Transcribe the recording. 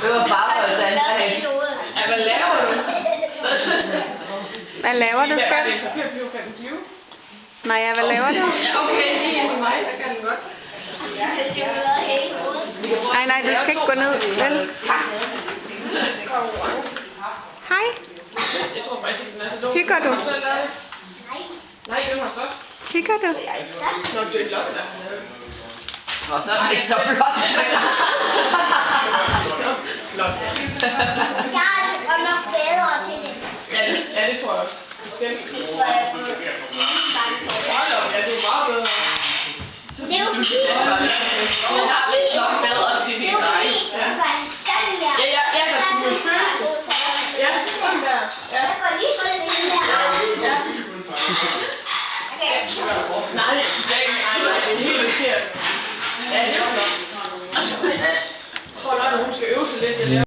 Det var bare for at tage Ja, hvad laver du? Hvad laver du, Hvad er skat? det? Papirflyve, kan den flyve? Maja, hvad laver du? Ja, okay, lige ind i mig, der kan den godt. Nej, du skal ikke gå ned, vel? Konkurrence. Hej, Jeg tror faktisk ikke, den er så dum. hygger du? Har du selv lavet det? Nej, det var så. Hygger du? Nå, det er lok, der. Og så er det ikke så flot. Flot. Jeg er godt nok bedre til det. Ja, det tror jeg også. Bestemt. Så jeg får Hold op, ja, det er meget bedre. det er jo fordi, Jeg har lidt nok bedre til det det er jo end dig. fordi, Ja. det var sådan der. Ja, der skulle være følelse. Ja, sådan der. Ja. Jeg går lige sådan der. Ja. Okay. Nej, det er helt forkert. Ja, det er flot. Jeg tror nok, at hun skal øve sig lidt. Jeg